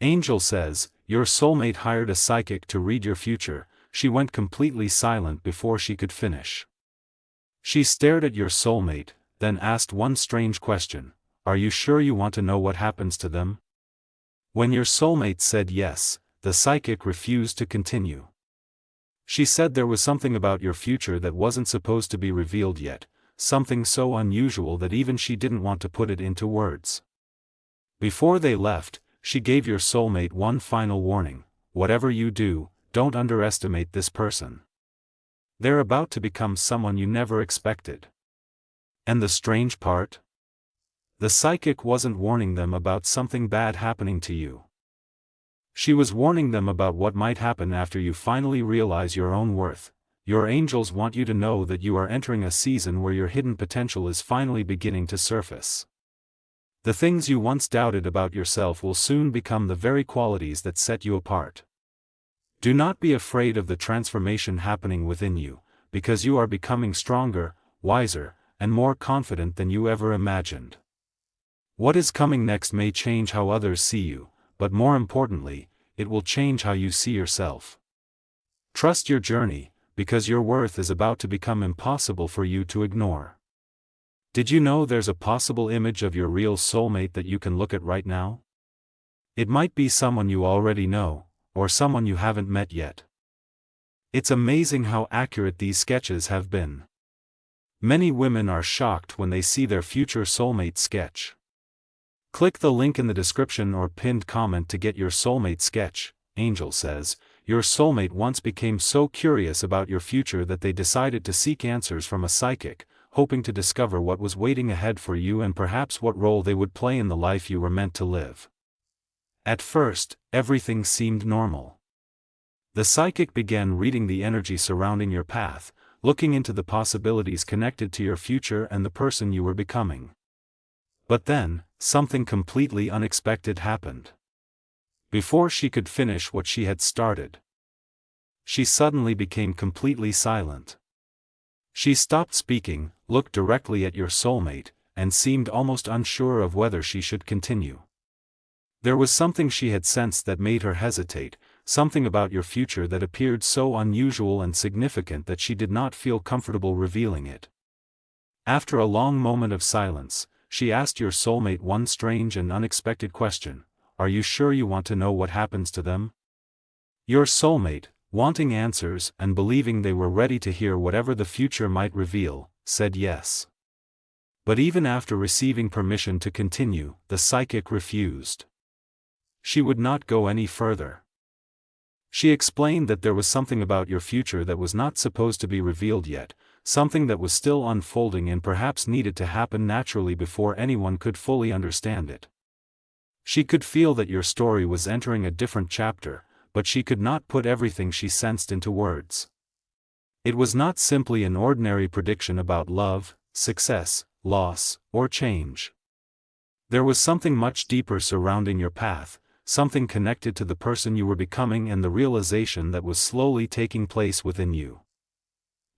Angel says, your soulmate hired a psychic to read your future. She went completely silent before she could finish. She stared at your soulmate, then asked one strange question. Are you sure you want to know what happens to them? When your soulmate said yes, the psychic refused to continue. She said there was something about your future that wasn't supposed to be revealed yet, something so unusual that even she didn't want to put it into words. Before they left, she gave your soulmate one final warning: whatever you do, don't underestimate this person. They're about to become someone you never expected. And the strange part? The psychic wasn't warning them about something bad happening to you. She was warning them about what might happen after you finally realize your own worth. Your angels want you to know that you are entering a season where your hidden potential is finally beginning to surface. The things you once doubted about yourself will soon become the very qualities that set you apart. Do not be afraid of the transformation happening within you, because you are becoming stronger, wiser, and more confident than you ever imagined. What is coming next may change how others see you, but more importantly, it will change how you see yourself. Trust your journey, because your worth is about to become impossible for you to ignore. Did you know there's a possible image of your real soulmate that you can look at right now? It might be someone you already know, or someone you haven't met yet. It's amazing how accurate these sketches have been. Many women are shocked when they see their future soulmate sketch. Click the link in the description or pinned comment to get your soulmate sketch. Angel says, your soulmate once became so curious about your future that they decided to seek answers from a psychic, hoping to discover what was waiting ahead for you and perhaps what role they would play in the life you were meant to live. At first, everything seemed normal. The psychic began reading the energy surrounding your path, looking into the possibilities connected to your future and the person you were becoming. But then, something completely unexpected happened. Before she could finish what she had started, she suddenly became completely silent. She stopped speaking, looked directly at your soulmate, and seemed almost unsure of whether she should continue. There was something she had sensed that made her hesitate, something about your future that appeared so unusual and significant that she did not feel comfortable revealing it. After a long moment of silence, she asked your soulmate one strange and unexpected question: are you sure you want to know what happens to them? Your soulmate, wanting answers and believing they were ready to hear whatever the future might reveal, said yes. But even after receiving permission to continue, the psychic refused. She would not go any further. She explained that there was something about your future that was not supposed to be revealed yet, something that was still unfolding and perhaps needed to happen naturally before anyone could fully understand it. She could feel that your story was entering a different chapter, but she could not put everything she sensed into words. It was not simply an ordinary prediction about love, success, loss, or change. There was something much deeper surrounding your path, something connected to the person you were becoming and the realization that was slowly taking place within you.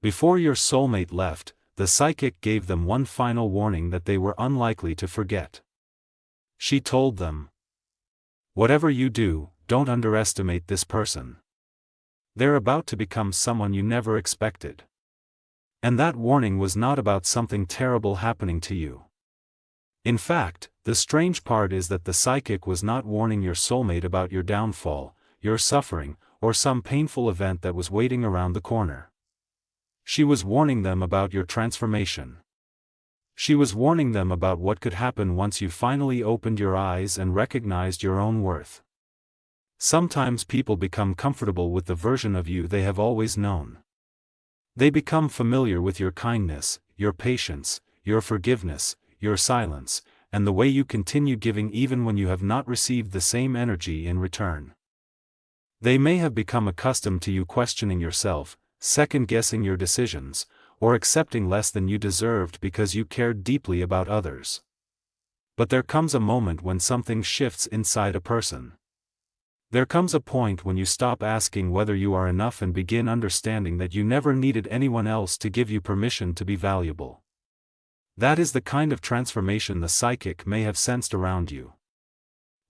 Before your soulmate left, the psychic gave them one final warning that they were unlikely to forget. She told them, whatever you do, don't underestimate this person. They're about to become someone you never expected. And that warning was not about something terrible happening to you. In fact, the strange part is that the psychic was not warning your soulmate about your downfall, your suffering, or some painful event that was waiting around the corner. She was warning them about your transformation. She was warning them about what could happen once you finally opened your eyes and recognized your own worth. Sometimes people become comfortable with the version of you they have always known. They become familiar with your kindness, your patience, your forgiveness, your silence, and the way you continue giving even when you have not received the same energy in return. They may have become accustomed to you questioning yourself, second-guessing your decisions, or accepting less than you deserved because you cared deeply about others. But there comes a moment when something shifts inside a person. There comes a point when you stop asking whether you are enough and begin understanding that you never needed anyone else to give you permission to be valuable. That is the kind of transformation the psychic may have sensed around you.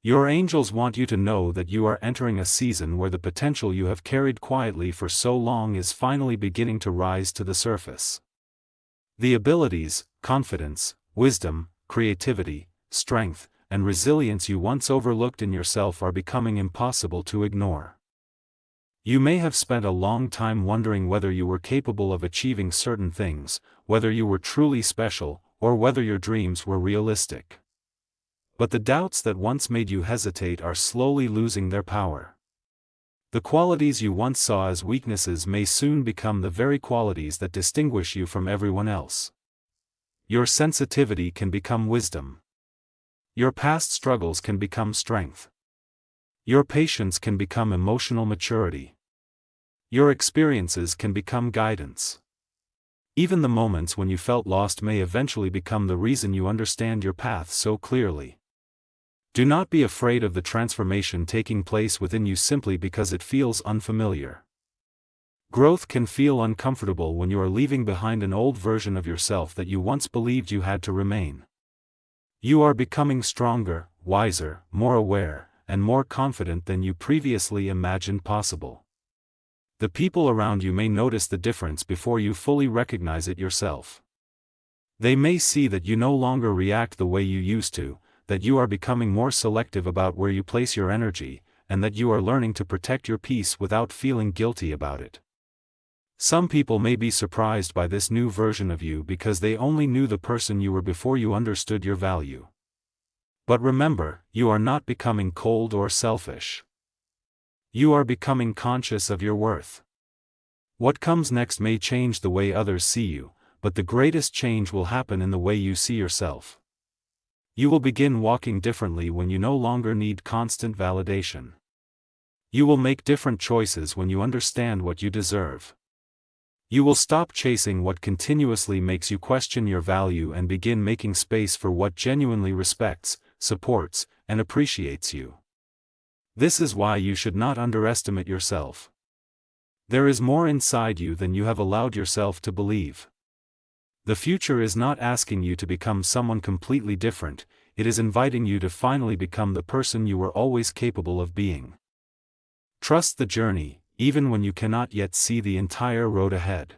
Your angels want you to know that you are entering a season where the potential you have carried quietly for so long is finally beginning to rise to the surface. The abilities, confidence, wisdom, creativity, strength, and resilience you once overlooked in yourself are becoming impossible to ignore. You may have spent a long time wondering whether you were capable of achieving certain things, whether you were truly special, or whether your dreams were realistic. But the doubts that once made you hesitate are slowly losing their power. The qualities you once saw as weaknesses may soon become the very qualities that distinguish you from everyone else. Your sensitivity can become wisdom. Your past struggles can become strength. Your patience can become emotional maturity. Your experiences can become guidance. Even the moments when you felt lost may eventually become the reason you understand your path so clearly. Do not be afraid of the transformation taking place within you simply because it feels unfamiliar. Growth can feel uncomfortable when you are leaving behind an old version of yourself that you once believed you had to remain. You are becoming stronger, wiser, more aware, and more confident than you previously imagined possible. The people around you may notice the difference before you fully recognize it yourself. They may see that you no longer react the way you used to, that you are becoming more selective about where you place your energy, and that you are learning to protect your peace without feeling guilty about it. Some people may be surprised by this new version of you because they only knew the person you were before you understood your value. But remember, you are not becoming cold or selfish. You are becoming conscious of your worth. What comes next may change the way others see you, but the greatest change will happen in the way you see yourself. You will begin walking differently when you no longer need constant validation. You will make different choices when you understand what you deserve. You will stop chasing what continuously makes you question your value and begin making space for what genuinely respects, supports, and appreciates you. This is why you should not underestimate yourself. There is more inside you than you have allowed yourself to believe. The future is not asking you to become someone completely different, it is inviting you to finally become the person you were always capable of being. Trust the journey, even when you cannot yet see the entire road ahead.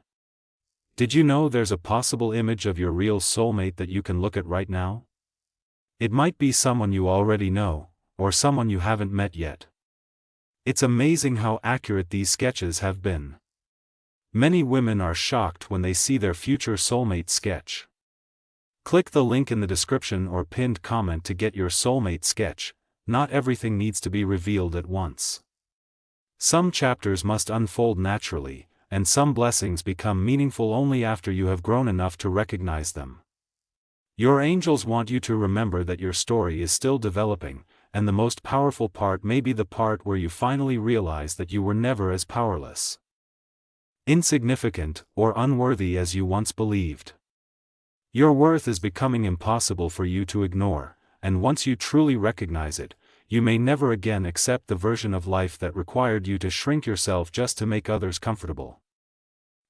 Did you know there's a possible image of your real soulmate that you can look at right now? It might be someone you already know, or someone you haven't met yet. It's amazing how accurate these sketches have been. Many women are shocked when they see their future soulmate sketch. Click the link in the description or pinned comment to get your soulmate sketch. Not everything needs to be revealed at once. Some chapters must unfold naturally, and some blessings become meaningful only after you have grown enough to recognize them. Your angels want you to remember that your story is still developing, and the most powerful part may be the part where you finally realize that you were never as powerless, insignificant, or unworthy as you once believed. Your worth is becoming impossible for you to ignore, and once you truly recognize it, you may never again accept the version of life that required you to shrink yourself just to make others comfortable.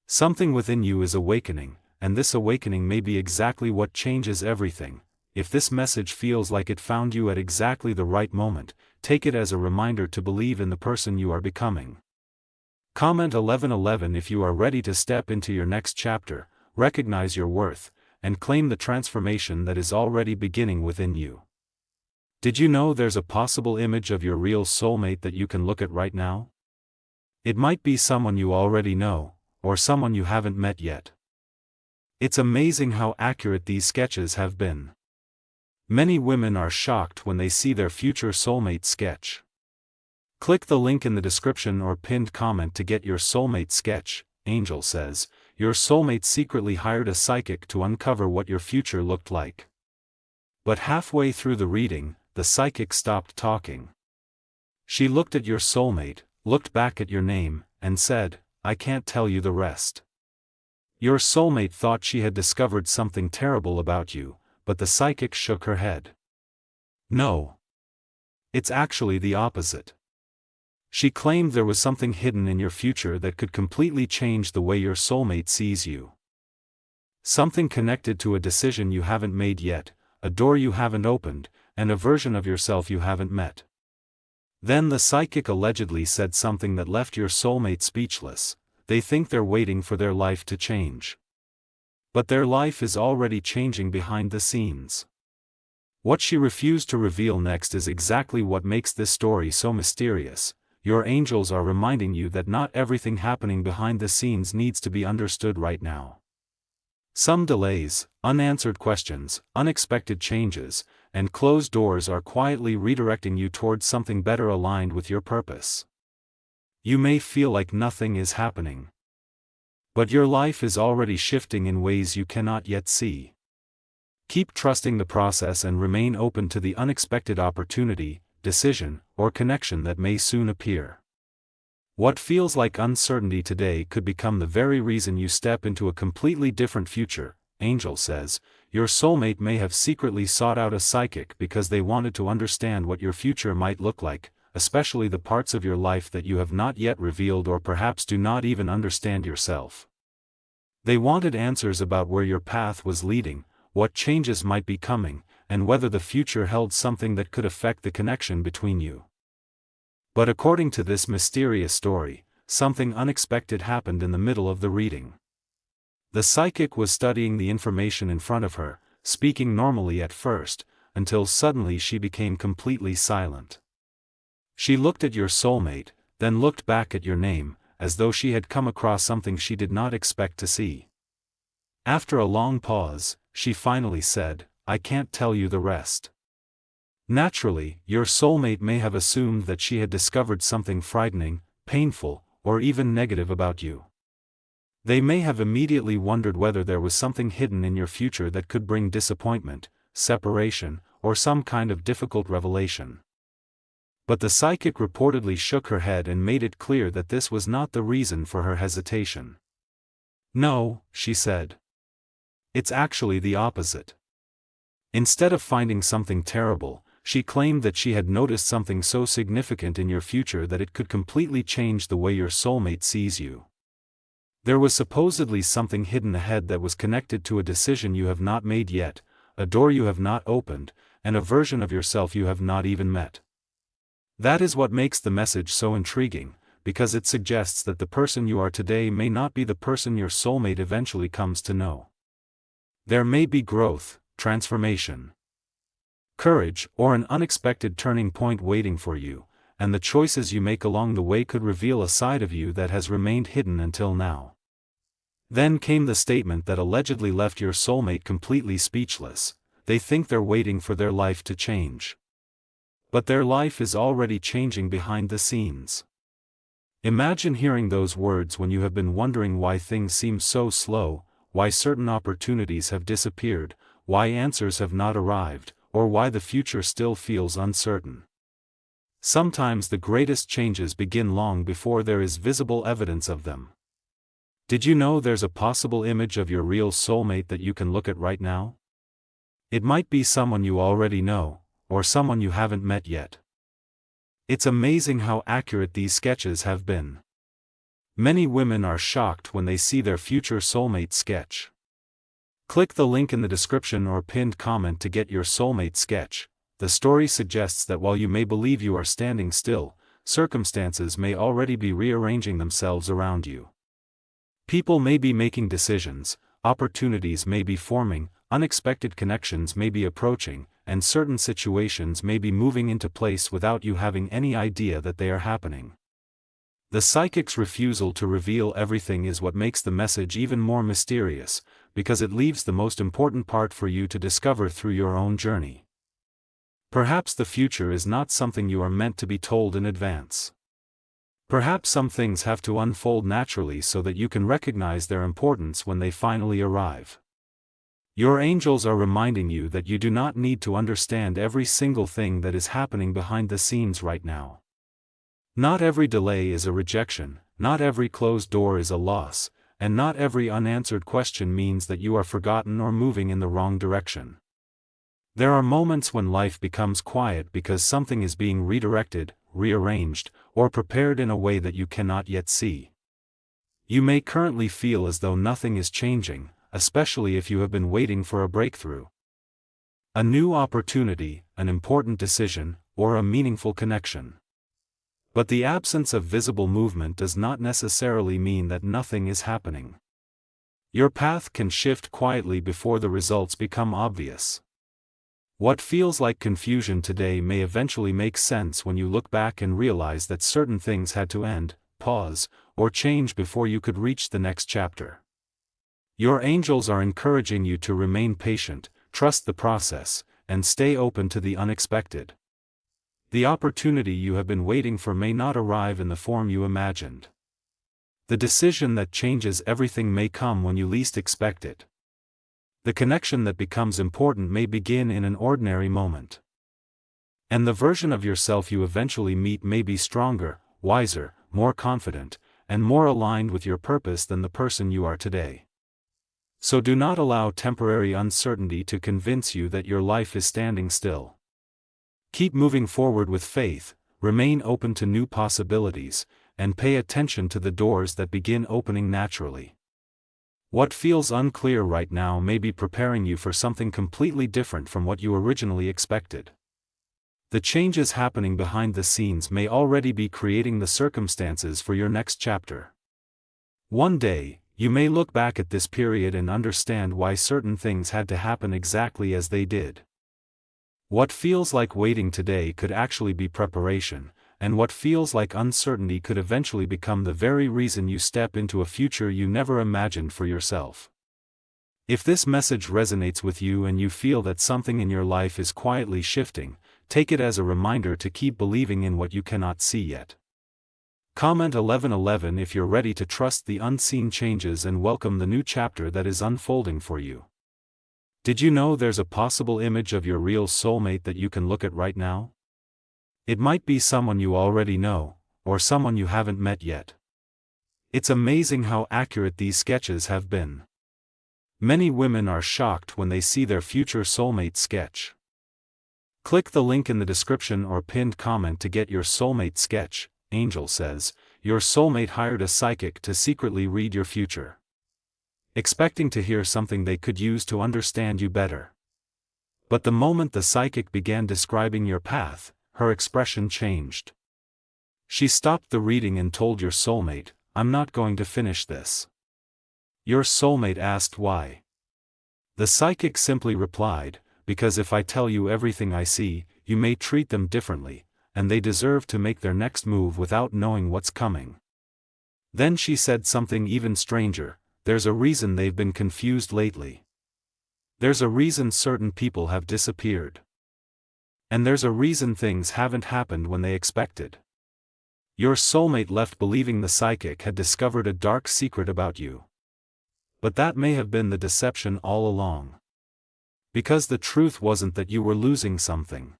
Something within you is awakening, and this awakening may be exactly what changes everything. If this message feels like it found you at exactly the right moment, take it as a reminder to believe in the person you are becoming. Comment 1111 if you are ready to step into your next chapter, recognize your worth, and claim the transformation that is already beginning within you. Did you know there's a possible image of your real soulmate that you can look at right now? It might be someone you already know, or someone you haven't met yet. It's amazing how accurate these sketches have been. Many women are shocked when they see their future soulmate sketch. Click the link in the description or pinned comment to get your soulmate sketch. Angel says, your soulmate secretly hired a psychic to uncover what your future looked like. But halfway through the reading, the psychic stopped talking. She looked at your soulmate, looked back at your name, and said, I can't tell you the rest. Your soulmate thought she had discovered something terrible about you, but the psychic shook her head. No. It's actually the opposite. She claimed there was something hidden in your future that could completely change the way your soulmate sees you. Something connected to a decision you haven't made yet, a door you haven't opened, and a version of yourself you haven't met. Then the psychic allegedly said something that left your soulmate speechless. They think they're waiting for their life to change. But their life is already changing behind the scenes. What she refused to reveal next is exactly what makes this story so mysterious. Your angels are reminding you that not everything happening behind the scenes needs to be understood right now. Some delays, unanswered questions, unexpected changes, and closed doors are quietly redirecting you towards something better aligned with your purpose. You may feel like nothing is happening. But your life is already shifting in ways you cannot yet see. Keep trusting the process and remain open to the unexpected opportunity, decision, or connection that may soon appear. What feels like uncertainty today could become the very reason you step into a completely different future. Angel says, your soulmate may have secretly sought out a psychic because they wanted to understand what your future might look like, especially the parts of your life that you have not yet revealed or perhaps do not even understand yourself. They wanted answers about where your path was leading, what changes might be coming, and whether the future held something that could affect the connection between you. But according to this mysterious story, something unexpected happened in the middle of the reading. The psychic was studying the information in front of her, speaking normally at first, until suddenly she became completely silent. She looked at your soulmate, then looked back at your name, as though she had come across something she did not expect to see. After a long pause, she finally said, I can't tell you the rest. Naturally, your soulmate may have assumed that she had discovered something frightening, painful, or even negative about you. They may have immediately wondered whether there was something hidden in your future that could bring disappointment, separation, or some kind of difficult revelation. But the psychic reportedly shook her head and made it clear that this was not the reason for her hesitation. No, she said. It's actually the opposite. Instead of finding something terrible, she claimed that she had noticed something so significant in your future that it could completely change the way your soulmate sees you. There was supposedly something hidden ahead that was connected to a decision you have not made yet, a door you have not opened, and a version of yourself you have not even met. That is what makes the message so intriguing, because it suggests that the person you are today may not be the person your soulmate eventually comes to know. There may be growth, transformation, courage, or an unexpected turning point waiting for you, and the choices you make along the way could reveal a side of you that has remained hidden until now. Then came the statement that allegedly left your soulmate completely speechless. They think they're waiting for their life to change. But their life is already changing behind the scenes. Imagine hearing those words when you have been wondering why things seem so slow, why certain opportunities have disappeared, why answers have not arrived, or why the future still feels uncertain. Sometimes the greatest changes begin long before there is visible evidence of them. Did you know there's a possible image of your real soulmate that you can look at right now? It might be someone you already know, or someone you haven't met yet. It's amazing how accurate these sketches have been. Many women are shocked when they see their future soulmate sketch. Click the link in the description or pinned comment to get your soulmate sketch. The story suggests that while you may believe you are standing still, circumstances may already be rearranging themselves around you. People may be making decisions, opportunities may be forming, unexpected connections may be approaching, and certain situations may be moving into place without you having any idea that they are happening. The psychic's refusal to reveal everything is what makes the message even more mysterious, because it leaves the most important part for you to discover through your own journey. Perhaps the future is not something you are meant to be told in advance. Perhaps some things have to unfold naturally so that you can recognize their importance when they finally arrive. Your angels are reminding you that you do not need to understand every single thing that is happening behind the scenes right now. Not every delay is a rejection, not every closed door is a loss, and not every unanswered question means that you are forgotten or moving in the wrong direction. There are moments when life becomes quiet because something is being redirected, rearranged, or prepared in a way that you cannot yet see. You may currently feel as though nothing is changing, especially if you have been waiting for a breakthrough. A new opportunity, an important decision, or a meaningful connection. But the absence of visible movement does not necessarily mean that nothing is happening. Your path can shift quietly before the results become obvious. What feels like confusion today may eventually make sense when you look back and realize that certain things had to end, pause, or change before you could reach the next chapter. Your angels are encouraging you to remain patient, trust the process, and stay open to the unexpected. The opportunity you have been waiting for may not arrive in the form you imagined. The decision that changes everything may come when you least expect it. The connection that becomes important may begin in an ordinary moment. And the version of yourself you eventually meet may be stronger, wiser, more confident, and more aligned with your purpose than the person you are today. So do not allow temporary uncertainty to convince you that your life is standing still. Keep moving forward with faith, remain open to new possibilities, and pay attention to the doors that begin opening naturally. What feels unclear right now may be preparing you for something completely different from what you originally expected. The changes happening behind the scenes may already be creating the circumstances for your next chapter. One day, you may look back at this period and understand why certain things had to happen exactly as they did. What feels like waiting today could actually be preparation, and what feels like uncertainty could eventually become the very reason you step into a future you never imagined for yourself. If this message resonates with you and you feel that something in your life is quietly shifting, take it as a reminder to keep believing in what you cannot see yet. Comment 1111 if you're ready to trust the unseen changes and welcome the new chapter that is unfolding for you. Did you know there's a possible image of your real soulmate that you can look at right now? It might be someone you already know, or someone you haven't met yet. It's amazing how accurate these sketches have been. Many women are shocked when they see their future soulmate sketch. Click the link in the description or pinned comment to get your soulmate sketch. Angel says, your soulmate hired a psychic to secretly read your future. Expecting to hear something they could use to understand you better. But the moment the psychic began describing your path, her expression changed. She stopped the reading and told your soulmate, I'm not going to finish this. Your soulmate asked why. The psychic simply replied, because if I tell you everything I see, you may treat them differently, and they deserve to make their next move without knowing what's coming. Then she said something even stranger, there's a reason they've been confused lately. There's a reason certain people have disappeared. And there's a reason things haven't happened when they expected. Your soulmate left believing the psychic had discovered a dark secret about you. But that may have been the deception all along. Because the truth wasn't that you were losing something.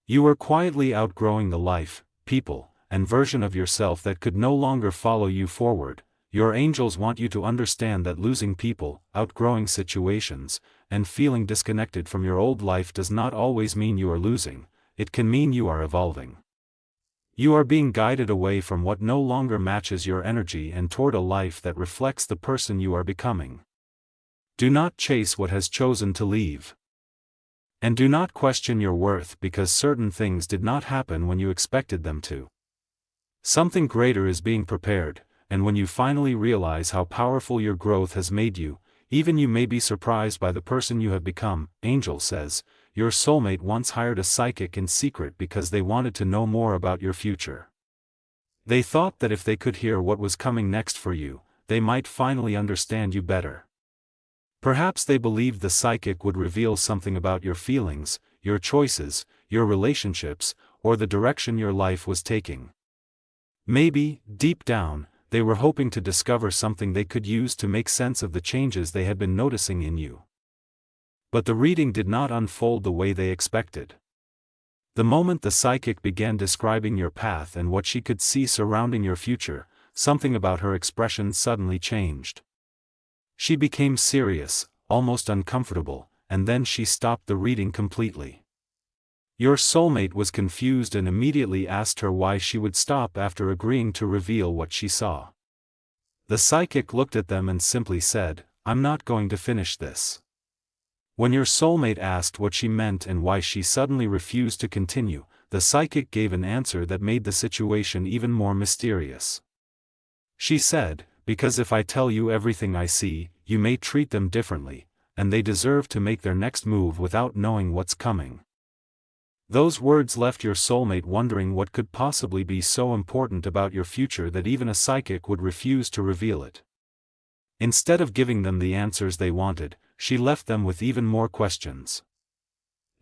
You were quietly outgrowing the life, people, and version of yourself that could no longer follow you forward. Your angels want you to understand that losing people, outgrowing situations, and feeling disconnected from your old life does not always mean you are losing, it can mean you are evolving. You are being guided away from what no longer matches your energy and toward a life that reflects the person you are becoming. Do not chase what has chosen to leave. And do not question your worth because certain things did not happen when you expected them to. Something greater is being prepared, and when you finally realize how powerful your growth has made you, even you may be surprised by the person you have become. Angel says, your soulmate once hired a psychic in secret because they wanted to know more about your future. They thought that if they could hear what was coming next for you, they might finally understand you better. Perhaps they believed the psychic would reveal something about your feelings, your choices, your relationships, or the direction your life was taking. Maybe, deep down, they were hoping to discover something they could use to make sense of the changes they had been noticing in you. But the reading did not unfold the way they expected. The moment the psychic began describing your path and what she could see surrounding your future, something about her expression suddenly changed. She became serious, almost uncomfortable, and then she stopped the reading completely. Your soulmate was confused and immediately asked her why she would stop after agreeing to reveal what she saw. The psychic looked at them and simply said, I'm not going to finish this. When your soulmate asked what she meant and why she suddenly refused to continue, the psychic gave an answer that made the situation even more mysterious. She said, "Because if I tell you everything I see, you may treat them differently, and they deserve to make their next move without knowing what's coming." Those words left your soulmate wondering what could possibly be so important about your future that even a psychic would refuse to reveal it. Instead of giving them the answers they wanted, she left them with even more questions.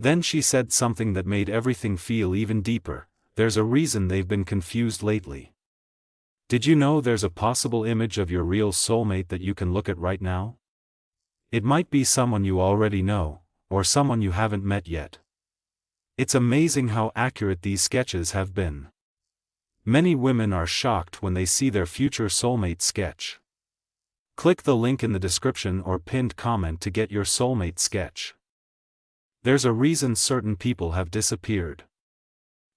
Then she said something that made everything feel even deeper: "There's a reason they've been confused lately. Did you know there's a possible image of your real soulmate that you can look at right now? It might be someone you already know, or someone you haven't met yet." It's amazing how accurate these sketches have been. Many women are shocked when they see their future soulmate sketch. Click the link in the description or pinned comment to get your soulmate sketch. There's a reason certain people have disappeared.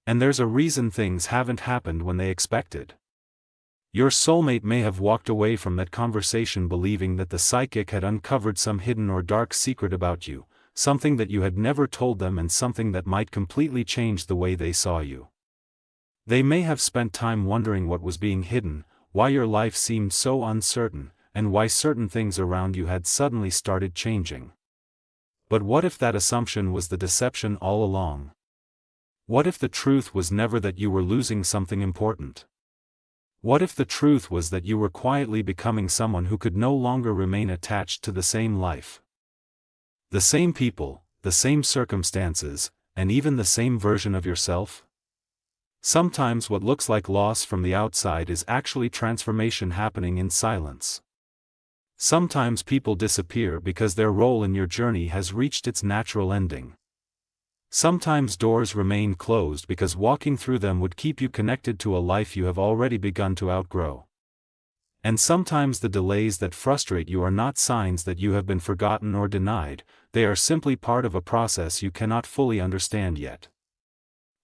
And there's a reason things haven't happened when they expected. Your soulmate may have walked away from that conversation believing that the psychic had uncovered some hidden or dark secret about you, something that you had never told them and something that might completely change the way they saw you. They may have spent time wondering what was being hidden, why your life seemed so uncertain, and why certain things around you had suddenly started changing. But what if that assumption was the deception all along? What if the truth was never that you were losing something important? What if the truth was that you were quietly becoming someone who could no longer remain attached to the same life? The same people, the same circumstances, and even the same version of yourself? Sometimes what looks like loss from the outside is actually transformation happening in silence. Sometimes people disappear because their role in your journey has reached its natural ending. Sometimes doors remain closed because walking through them would keep you connected to a life you have already begun to outgrow. And sometimes the delays that frustrate you are not signs that you have been forgotten or denied, they are simply part of a process you cannot fully understand yet.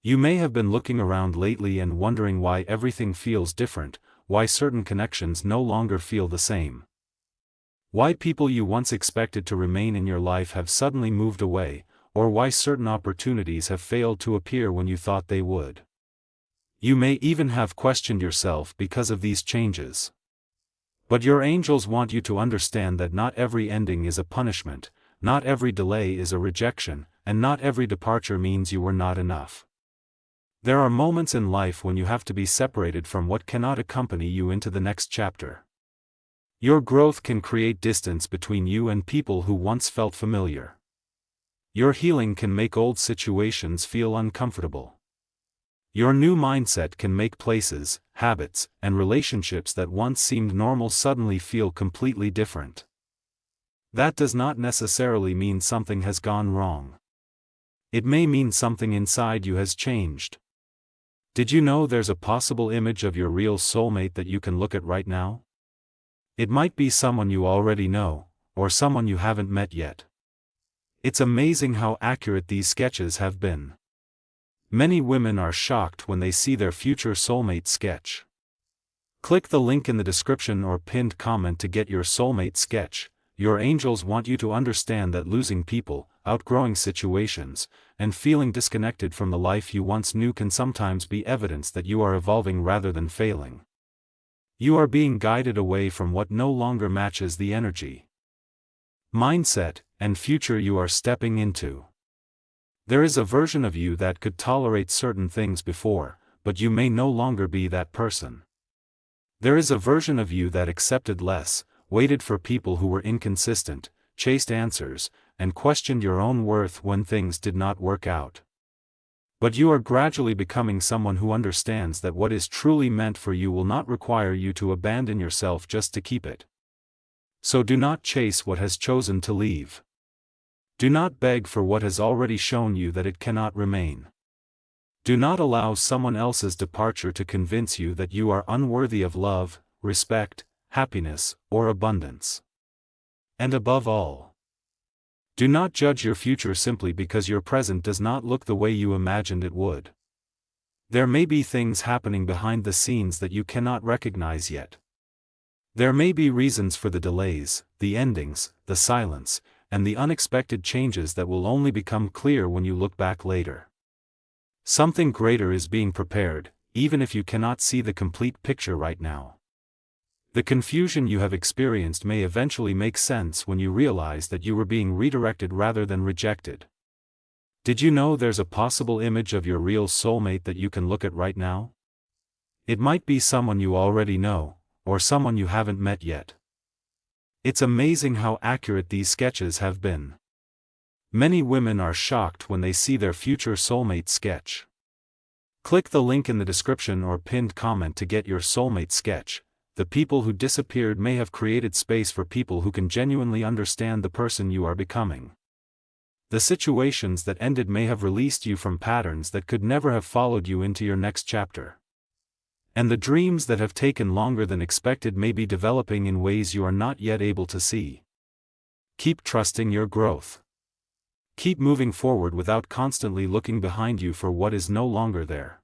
You may have been looking around lately and wondering why everything feels different, why certain connections no longer feel the same. Why people you once expected to remain in your life have suddenly moved away, or why certain opportunities have failed to appear when you thought they would. You may even have questioned yourself because of these changes. But your angels want you to understand that not every ending is a punishment, not every delay is a rejection, and not every departure means you were not enough. There are moments in life when you have to be separated from what cannot accompany you into the next chapter. Your growth can create distance between you and people who once felt familiar. Your healing can make old situations feel uncomfortable. Your new mindset can make places, habits, and relationships that once seemed normal suddenly feel completely different. That does not necessarily mean something has gone wrong. It may mean something inside you has changed. Did you know there's a possible image of your real soulmate that you can look at right now? It might be someone you already know, or someone you haven't met yet. It's amazing how accurate these sketches have been. Many women are shocked when they see their future soulmate sketch. Click the link in the description or pinned comment to get your soulmate sketch. Your angels want you to understand that losing people, outgrowing situations, and feeling disconnected from the life you once knew can sometimes be evidence that you are evolving rather than failing. You are being guided away from what no longer matches the energy, mindset, and future you are stepping into. There is a version of you that could tolerate certain things before, but you may no longer be that person. There is a version of you that accepted less, waited for people who were inconsistent, chased answers, and questioned your own worth when things did not work out. But you are gradually becoming someone who understands that what is truly meant for you will not require you to abandon yourself just to keep it. So do not chase what has chosen to leave. Do not beg for what has already shown you that it cannot remain. Do not allow someone else's departure to convince you that you are unworthy of love, respect, happiness, or abundance. And above all, do not judge your future simply because your present does not look the way you imagined it would. There may be things happening behind the scenes that you cannot recognize yet. There may be reasons for the delays, the endings, the silence, and the unexpected changes that will only become clear when you look back later. Something greater is being prepared, even if you cannot see the complete picture right now. The confusion you have experienced may eventually make sense when you realize that you were being redirected rather than rejected. Did you know there's a possible image of your real soulmate that you can look at right now? It might be someone you already know, or someone you haven't met yet. It's amazing how accurate these sketches have been. Many women are shocked when they see their future soulmate sketch. Click the link in the description or pinned comment to get your soulmate sketch. The people who disappeared may have created space for people who can genuinely understand the person you are becoming. The situations that ended may have released you from patterns that could never have followed you into your next chapter. And the dreams that have taken longer than expected may be developing in ways you are not yet able to see. Keep trusting your growth. Keep moving forward without constantly looking behind you for what is no longer there.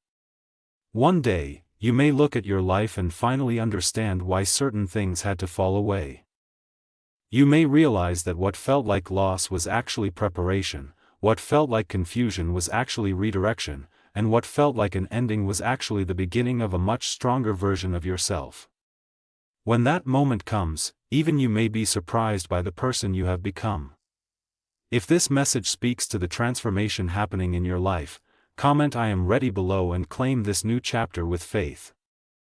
One day, you may look at your life and finally understand why certain things had to fall away. You may realize that what felt like loss was actually preparation, what felt like confusion was actually redirection, and what felt like an ending was actually the beginning of a much stronger version of yourself. When that moment comes, even you may be surprised by the person you have become. If this message speaks to the transformation happening in your life, comment "I am ready" below and claim this new chapter with faith.